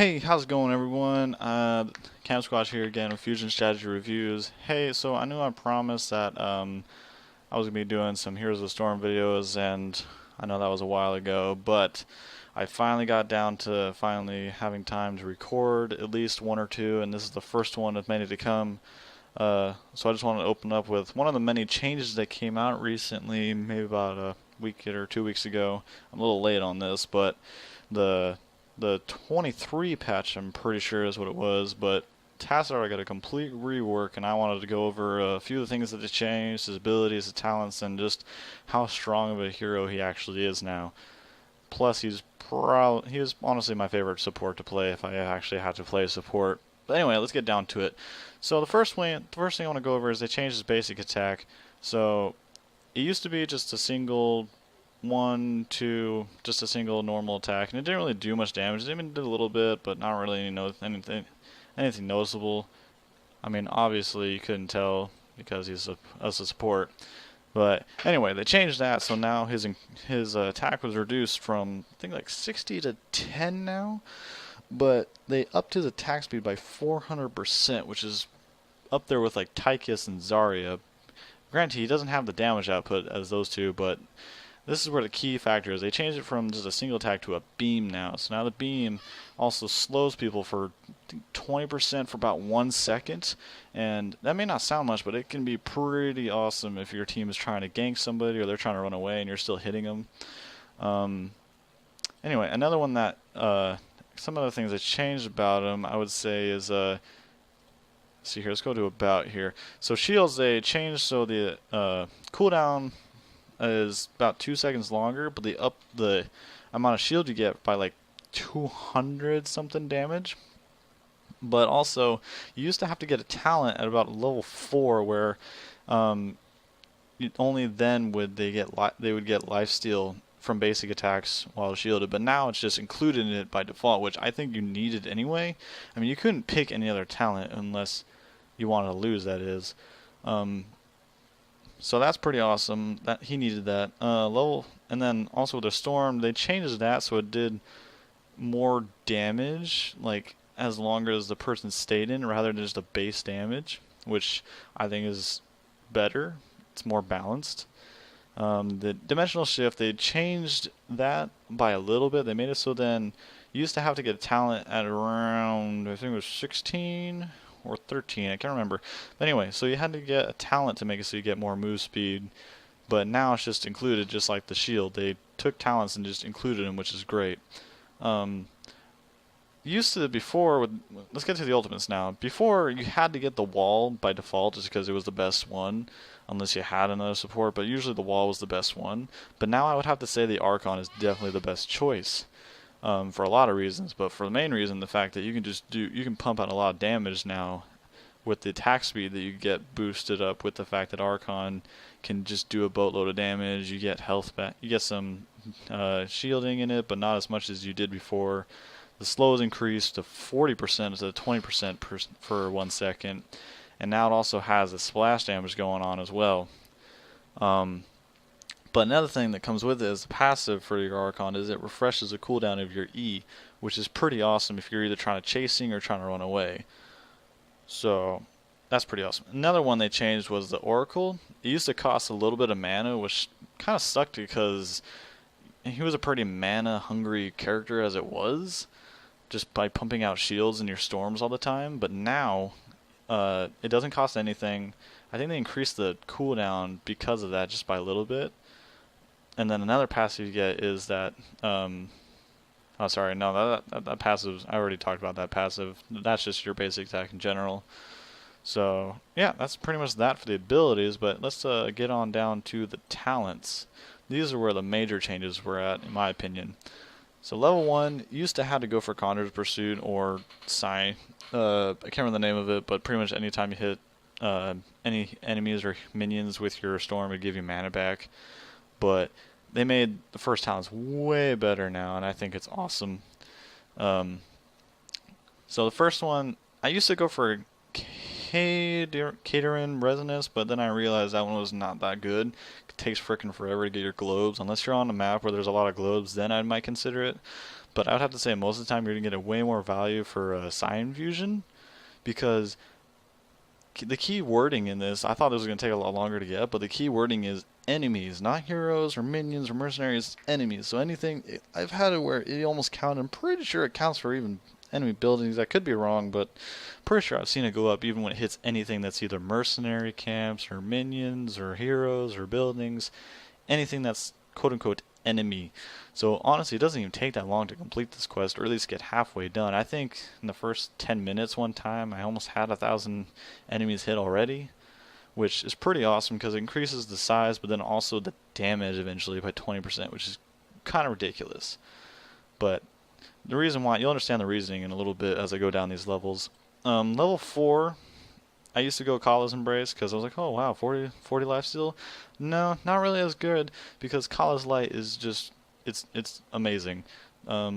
Hey, how's it going, everyone? Camsquatch here again with Fusion Strategy Reviews. Hey, so I knew I promised that I was gonna be doing some Heroes of the Storm videos, and I know that was a while ago, but I finally got down to finally having time to record at least one or two, and this is the first one of many to come. So I just wanted to open up with one of the many changes that came out recently, maybe about a week or 2 weeks ago. I'm a little late on this, but the the 23 patch, I'm pretty sure is what it was, but Tassadar got a complete rework, and I wanted to go over a few of the things that have changed, his abilities, his talents, and just how strong of a hero he actually is now. Plus, he was honestly my favorite support to play if I actually had to play support. But anyway, let's get down to it. So the first thing I want to go over is they changed his basic attack. So it used to be just a single one, two, just a single normal attack, and it didn't really do much damage. It even did a little bit, but not really anything noticeable. I mean, obviously you couldn't tell because he's a support. But anyway, they changed that, so now his attack was reduced from I think like 60 to 10 now, but they upped his attack speed by 400%, which is up there with like Tychus and Zarya. Granted, he doesn't have the damage output as those two, but this is where the key factor is. They changed it from just a single attack to a beam now. So now the beam also slows people for 20% for about 1 second. And that may not sound much, but it can be pretty awesome if your team is trying to gank somebody or they're trying to run away and you're still hitting them. Anyway, another one that, some other things that changed about him, I would say is, see here, let's go to about here. So shields, they changed so the cooldown is about 2 seconds longer, but they up the amount of shield you get by like 200 something damage. But also, you used to have to get a talent at about level 4, where only then would they would get lifesteal from basic attacks while shielded. But now it's just included in it by default, which I think you needed anyway. I mean, you couldn't pick any other talent unless you wanted to lose. That is. So that's pretty awesome. That he needed that and then also with the storm, they changed that so it did more damage, like as longer as the person stayed in, rather than just a base damage, which I think is better. It's more balanced. The dimensional shift, they changed that by a little bit. They made it so then you used to have to get a talent at around, I think it was 16 or 13, I can't remember. But anyway, so you had to get a talent to make it so you get more move speed, but now it's just included, just like the shield. They took talents and just included them, which is great. Used to before, let's get to the ultimates now. Before, you had to get the wall by default just because it was the best one, unless you had another support, but usually the wall was the best one. But now I would have to say the Archon is definitely the best choice. For a lot of reasons, but for the main reason, the fact that you can pump out a lot of damage now with the attack speed that you get boosted up with the fact that Archon can just do a boatload of damage. You get health back, you get some shielding in it, but not as much as you did before. The slow is increased to 40% instead of 20% for 1 second, and now it also has the splash damage going on as well. But another thing that comes with it is the passive for your Archon is it refreshes the cooldown of your E, which is pretty awesome if you're either trying to chasing or trying to run away. So that's pretty awesome. Another one they changed was the Oracle. It used to cost a little bit of mana, which kind of sucked because he was a pretty mana hungry character as it was, just by pumping out shields in your storms all the time. But now it doesn't cost anything. I think they increased the cooldown because of that just by a little bit. And then another passive you get is that, oh sorry, no, that passive, I already talked about that passive. That's just your basic attack in general. So, yeah, that's pretty much that for the abilities, but let's get on down to the talents. These are where the major changes were at, in my opinion. So level 1, you used to have to go for Conjurer's Pursuit or Psy. I can't remember the name of it, but pretty much anytime you hit any enemies or minions with your storm, it would give you mana back. But they made the first talents way better now, and I think it's awesome. So the first one, I used to go for Catering Resonance, but then I realized that one was not that good. It takes freaking forever to get your globes. Unless you're on a map where there's a lot of globes, then I might consider it. But I would have to say most of the time you're going to get a way more value for Cyan Fusion, because the key wording in this, I thought this was going to take a lot longer to get, but the key wording is enemies, not heroes or minions or mercenaries, enemies. So anything, I've had it where it almost counts, I'm pretty sure it counts for even enemy buildings. I could be wrong, but pretty sure I've seen it go up even when it hits anything that's either mercenary camps or minions or heroes or buildings, anything that's quote-unquote enemy. So honestly, it doesn't even take that long to complete this quest, or at least get halfway done. I think in the first 10 minutes one time I almost had 1,000 enemies hit already, which is pretty awesome because it increases the size but then also the damage eventually by 20%, which is kind of ridiculous. But the reason why, you'll understand the reasoning in a little bit as I go down these levels. Level 4, I used to go Kala's Embrace because I was like, oh wow, 40 lifesteal? No, not really as good, because Kala's Light is just, it's amazing. I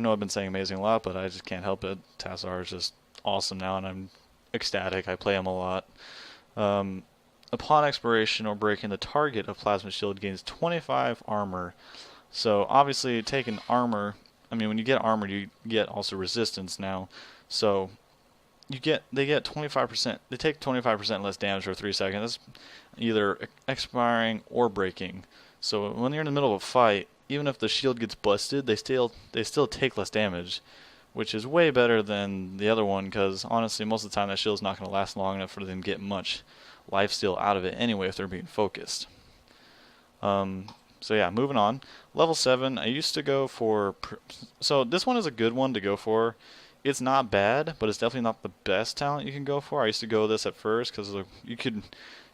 know I've been saying amazing a lot, but I just can't help it. Tassadar is just awesome now, and I'm ecstatic. I play him a lot. Upon expiration or breaking, the target of Plasma Shield gains 25 armor. So obviously taking armor, I mean when you get armor you get also resistance now. So they get 25%, they take 25% less damage for 3 seconds. That's either expiring or breaking. So when you're in the middle of a fight, even if the shield gets busted, they still take less damage, which is way better than the other one, because honestly most of the time that shield's not going to last long enough for them to get much lifesteal out of it anyway if they're being focused. So yeah, moving on. Level 7, I used to go for, so this one is a good one to go for. It's not bad, but it's definitely not the best talent you can go for. I used to go this at first because you could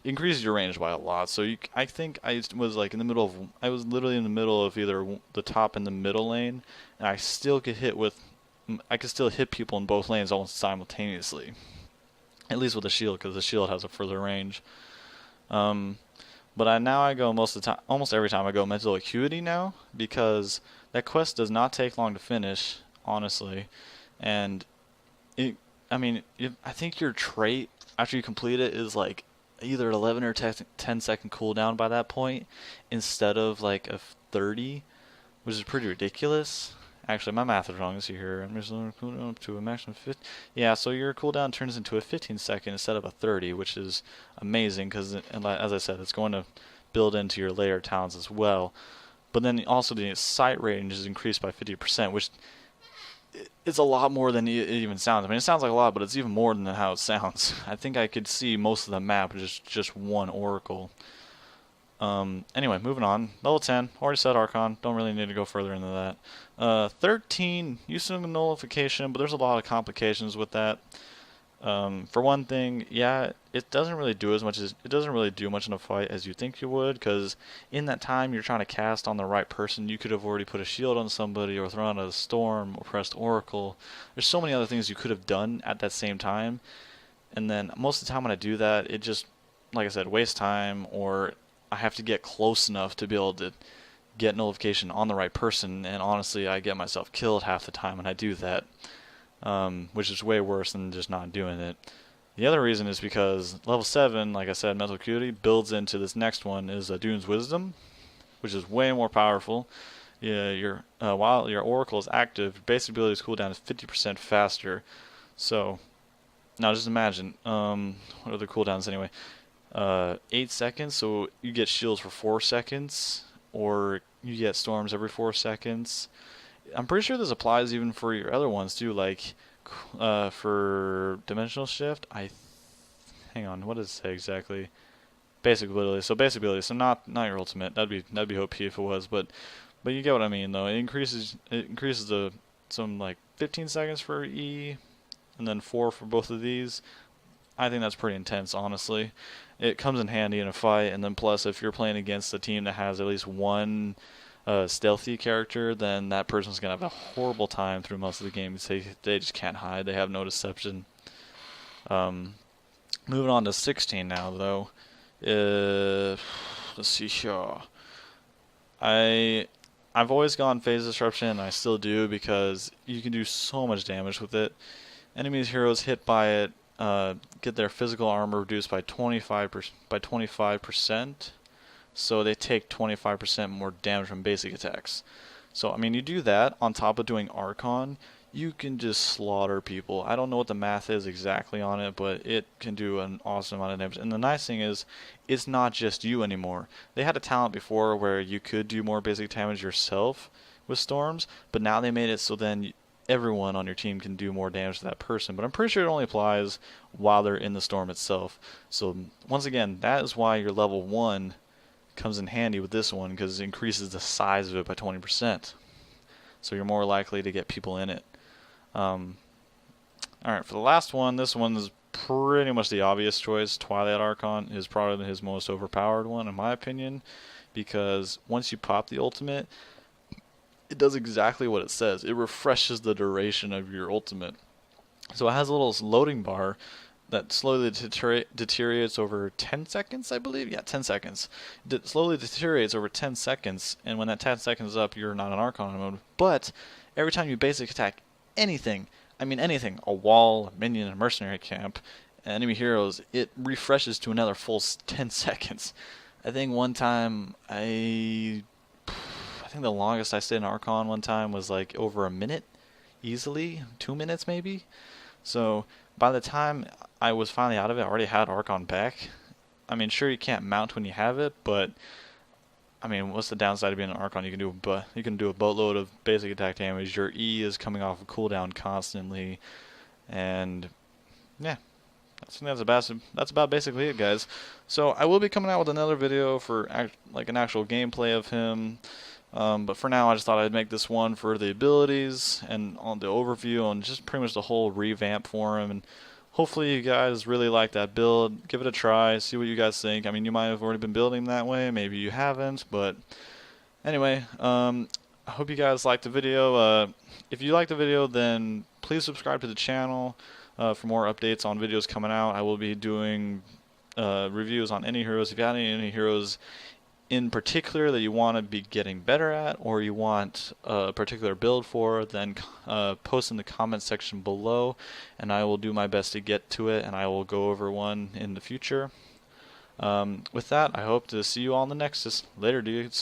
increase your range by a lot. So I think I was like in the middle of, I was literally in the middle of either the top and the middle lane, and I still could hit people in both lanes almost simultaneously. At least with the shield, because the shield has a further range. But now I go almost every time I go Mental Acuity now, because that quest does not take long to finish, honestly. And I think your trait after you complete it is like either 11 or 10 second cooldown by that point, instead of like a 30, which is pretty ridiculous. Actually, my math is wrong. Let's see here. I'm just going to cooldown up to a maximum 50. Yeah, so your cooldown turns into a 15 second instead of a 30, which is amazing because, as I said, it's going to build into your layer talents as well. But then also the sight range is increased by 50%, which it's a lot more than it even sounds. I mean, it sounds like a lot, but it's even more than how it sounds. I think I could see most of the map with just one oracle. Anyway, moving on. Level 10, already said Archon, don't really need to go further into that. 13, using nullification, but there's a lot of complications with that. For one thing, yeah, it doesn't really do much in a fight as you think you would, because in that time you're trying to cast on the right person. You could have already put a shield on somebody, or thrown a storm, or pressed Oracle. There's so many other things you could have done at that same time, and then most of the time when I do that, it just, like I said, wastes time, or I have to get close enough to be able to get nullification on the right person, and honestly I get myself killed half the time when I do that. Which is way worse than just not doing it. The other reason is because level 7, like I said, Mental Acuity, builds into this next one is Dune's Wisdom, which is way more powerful. Yeah, while your Oracle is active, basic abilities cooldown is 50% faster. So, now just imagine, what are the cooldowns anyway? 8 seconds, so you get shields for 4 seconds, or you get storms every 4 seconds. I'm pretty sure this applies even for your other ones too, like for Dimensional Shift. Hang on, what does it say exactly? Basic ability. So basic ability. So not your ultimate. That'd be OP if it was, but you get what I mean though. It increases some like 15 seconds for E, and then 4 for both of these. I think that's pretty intense, honestly. It comes in handy in a fight, and then plus if you're playing against a team that has at least one stealthy character, then that person's gonna have a horrible time through most of the game. They just can't hide. They have no deception. Moving on to 16 now, though. Let's see here. I've always gone phase disruption, and I still do, because you can do so much damage with it. Enemies, heroes hit by it get their physical armor reduced by 25%. So they take 25% more damage from basic attacks. So I mean, you do that on top of doing Archon, you can just slaughter people. I don't know what the math is exactly on it, but it can do an awesome amount of damage. And the nice thing is, it's not just you anymore. They had a talent before where you could do more basic damage yourself with storms, but now they made it so then everyone on your team can do more damage to that person. But I'm pretty sure it only applies while they're in the storm itself. So once again, that is why your level 1 comes in handy with this one, because it increases the size of it by 20%. So you're more likely to get people in it. Alright, for the last one, this one is pretty much the obvious choice. Twilight Archon is probably his most overpowered one, in my opinion, because once you pop the ultimate, it does exactly what it says. It refreshes the duration of your ultimate. So it has a little loading bar that slowly deteriorates over 10 seconds, I believe. Yeah, 10 seconds. It slowly deteriorates over 10 seconds, and when that 10 seconds is up, you're not in Archon mode. But every time you basic attack anything, I mean anything, a wall, a minion, a mercenary camp, enemy heroes, it refreshes to another full 10 seconds. I think one time, I think the longest I stayed in Archon one time was like over a minute, easily, 2 minutes maybe. So by the time I was finally out of it, I already had Archon back. I mean, sure, you can't mount when you have it, but I mean, what's the downside of being an Archon? You can do a boatload of basic attack damage. Your E is coming off a cooldown constantly, and yeah, that's about basically it, guys. So I will be coming out with another video for like an actual gameplay of him. But for now, I just thought I'd make this one for the abilities and on the overview and just pretty much the whole revamp for him. And hopefully you guys really like that build. Give it a try, see what you guys think. I mean, you might have already been building that way, maybe you haven't, but anyway, I hope you guys liked the video. If you liked the video, then please subscribe to the channel for more updates on videos coming out. I will be doing reviews on any heroes. If you have any heroes in particular that you want to be getting better at, or you want a particular build for, then post in the comment section below, and I will do my best to get to it, and I will go over one in the future. With that, I hope to see you all in the Nexus. Later, dudes.